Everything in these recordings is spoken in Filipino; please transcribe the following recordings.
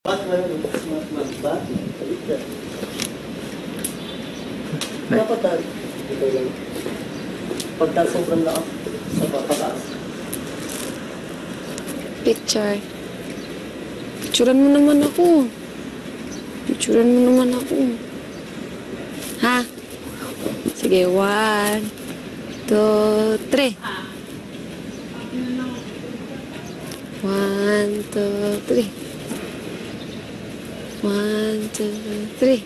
Dapat ito lang. Pagka sobrang lakas sa pataas. Picture. Picturean mo naman ako. Picturean mo naman ako. Ha? Sige, 1, 2, 3. 1, 2, 3. 1, 2, 3.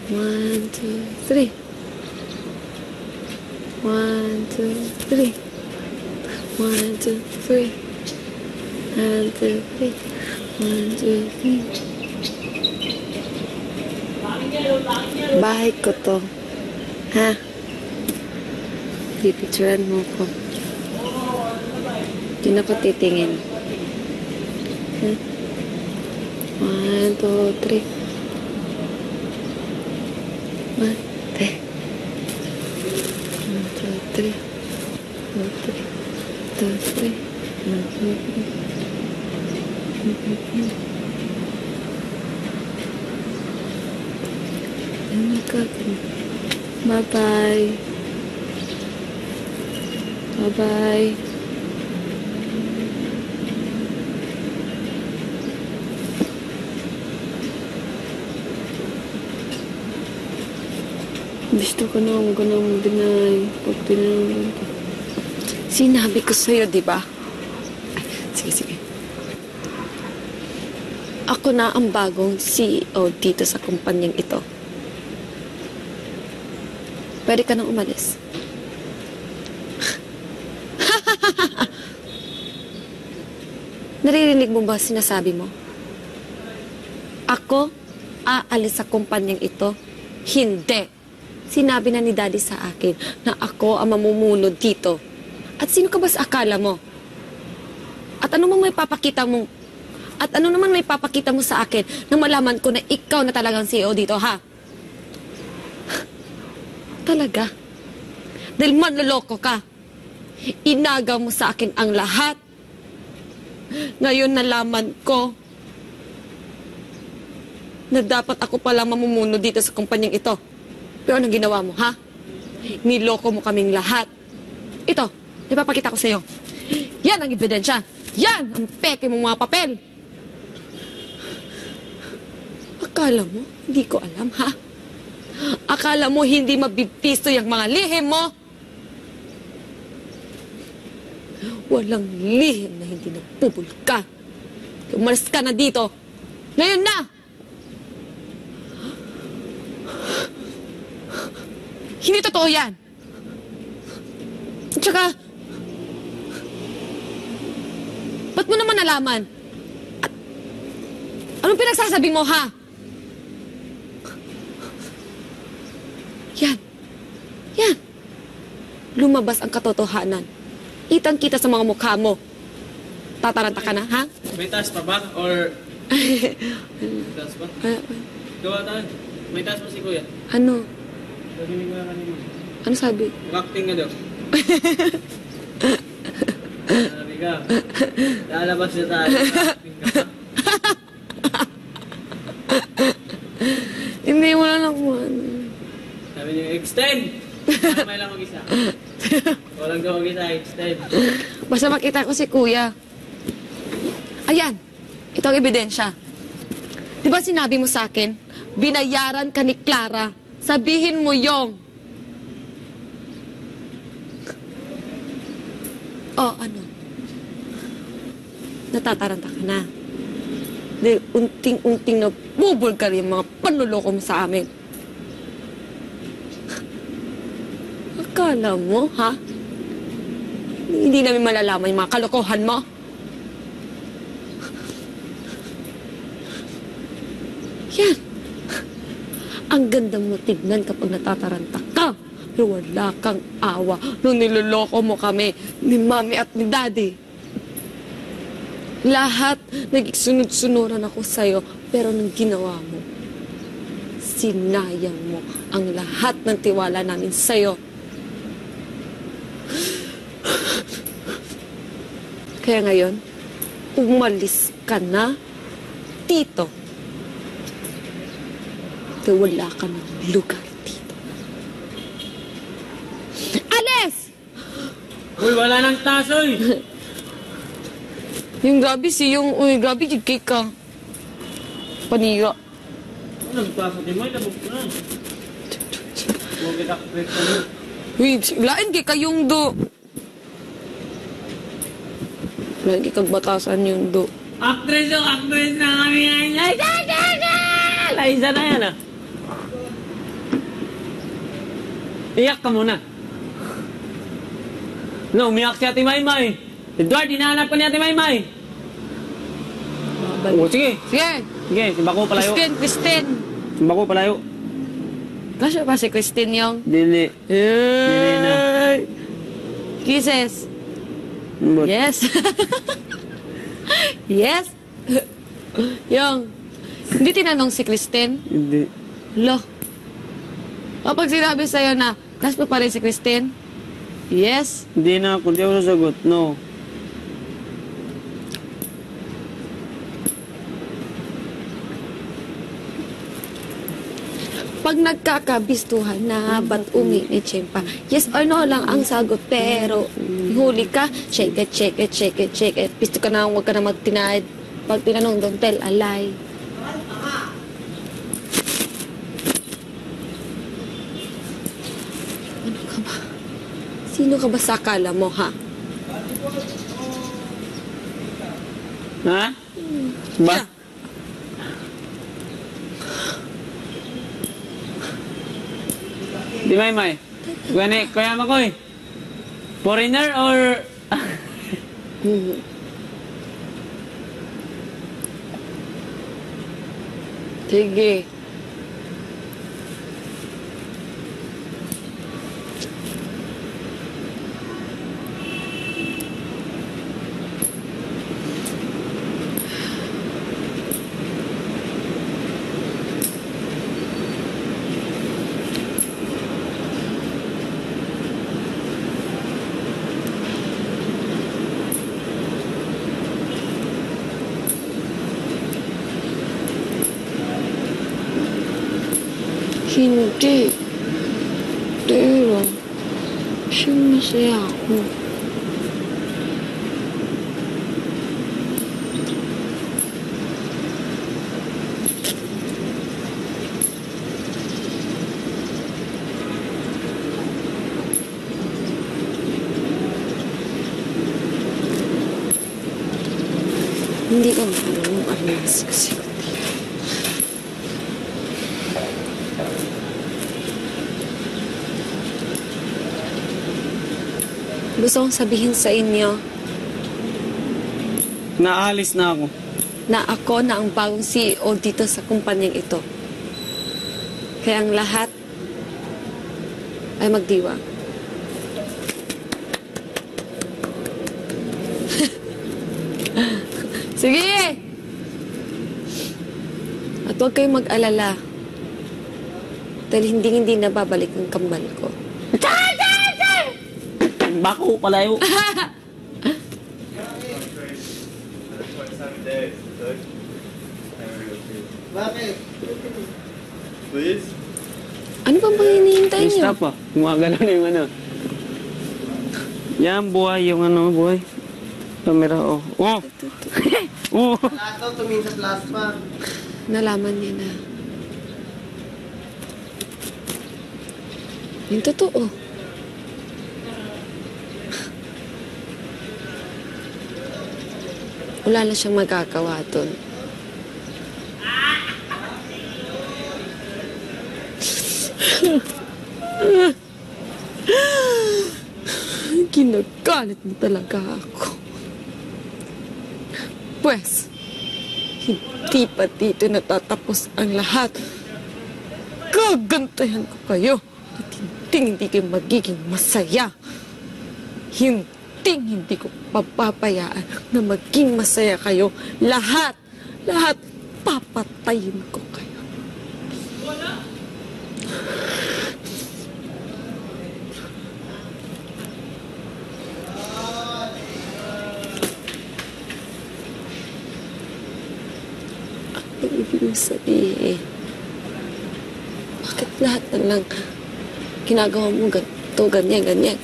1, 2, 3. 1, 2, 3. 1, 2, 3. 1, 2, 3. 1, 2, 3. Bahay ko to. Ha? Pipicturean mo ko. Hindi na ko titingin. Ha? 1, 2, 3. 1, 2, 3. 1, 2, 3. 1, 2, 3. Bye-bye. Bye-bye. Gusto ko na huwag na mag-deny. Pag tinanong ko. Sinabi ko sa'yo, di ba? Sige, sige. Ako na ang bagong CEO dito sa kumpanyang ito. Pwede ka nang umalis. Naririnig mo ba sinasabi mo? Ako aalis sa kumpanyang ito? Hindi. Sinabi na ni Daddy sa akin na ako ang mamumuno dito. At sino ka ba sa akala mo? At ano naman may papakita mo sa akin nang malaman ko na ikaw na talagang CEO dito, ha? Talaga? Dahil manloloko ka. Inagaw mo sa akin ang lahat. Ngayon nalaman ko na dapat ako pala mamumuno dito sa kumpanyang ito. Pero anong ginawa mo, ha? Niloko mo kaming lahat. Ito, ipapakita ko sa'yo. Yan ang ebidensya. Yan ang peke mong mga papel. Akala mo, hindi ko alam, ha? Akala mo hindi mabipisto yung mga lihim mo? Walang lihim na hindi nagpupulka. Umalis ka na dito. Ngayon na! Hindi totoo yan. At saka, ba't mo naman nalaman? At anong pinagsasabi mo, ha? Yan. Yan. Lumabas ang katotohanan. Kitang-kita sa mga mukha mo. Tataranta ka na, ha? May taas pa ba? Or... May taas pa? Gawa tayo. May taas pa si Kuya. Ano? Sabihin ko na kanina. Ano sabi? Acting nga daw. Sabi ka. Lalabas na tayo. Acting ka. Hindi mo na lang kung ano. Sabi niyo, extend! May lang mag-isa. Walang daw mag-isa, extend. Basta makita ko si Kuya. Ayan. Ito ang ebidensya. Di ba sinabi mo sa akin, binayaran ka ni Clara. Sabihin mo yung... Oh, ano? Natataranta ka na. Dahil unting-unting na bubulgar yung mga panluloko mo sa amin. Akala mo, ha? Hindi namin malalaman yung mga kalokohan mo? Yan. Ang ganda mo tignan kapag natataranta ka. Pero wala kang awa nung niloloko mo kami ni Mami at ni Daddy. Lahat nagsunod-sunuran ako sa'yo, pero nang ginawa mo, sinayang mo ang lahat ng tiwala namin sa'yo. Kaya ngayon, umalis ka na dito. Kaya wala ka ng lugar dito. Alis! Uy, wala nang tasoy! Yung grabe uy, grabe yung cake ka. Panira. Ano, nagpapatay mo, labog ko na. Huwag kita kwek ka na. Uy, lain kay kayong do. Lain kay kagbatasan yung do. Actress na kami ngayon. Liza na yan, ah. Iyak ka muna. No, umiyak si Ate Maymay. Edward, hinahanap ka ni Ate Maymay. Oo, sige. Sige. Sige, simba ko palayo. Christine. Simba ko palayo. Kasya ba si Christine yung? Dili. Dili na. Kisses. But, Yes. Yes. Yung, hindi tinanong si Christine? Hindi. Lo. Kapag sinabi sa'yo na, crush mo pa rin si Christine? Yes. Hindi na ako. Hindi ako sasagot. No. Pag nagkakabistuhan na ba't uminit pa, yes or no lang ang sagot, pero huli ka, check it. Pisto ka na, huwag ka na magtinad. Pag tinanong, don't tell a lie. Ano ka ba? Sino ka ba sa akala mo, ha? Ha? Ba? Yeah. Di Maymay. Kuya Makoy. Foreigner or... Sige. Hindi. Pero, siyang masaya ako. Hindi ko alam kung ano yung siksik. Gusto kong sabihin sa inyo Naalis na ako. na ako na ang bagong CEO dito sa kumpanyang ito. Kaya ang lahat ay magdiwang. Sige! At huwag kayong mag-alala. Dahil hindi na babalik ang kambal ko. Bako palayo. Bakit? Please? Ano bang hinihintay Yung niyo? stop ah. Gumagalaw na yung ano. Yan, buhay yung ano, buhay. Camera, oh. Oh! Oh! Lahat daw tumingin sa plasma. Nalaman niya na. Yung totoo. Wala na siyang magagawa doon. Ginagalit mo talaga ako. Pwes, hindi pa dito natatapos ang lahat. Gagantayan ko kayo at hindi kayo magiging masaya. Hindi ko papapayaan na maging masaya kayo. Lahat papatayin ko kayo. Ang ibig mo sabihin, bakit lahat na lang ginagawa mo ganito, ganyan, ganyan?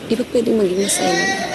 Di ba pwedeng maging masaya naman?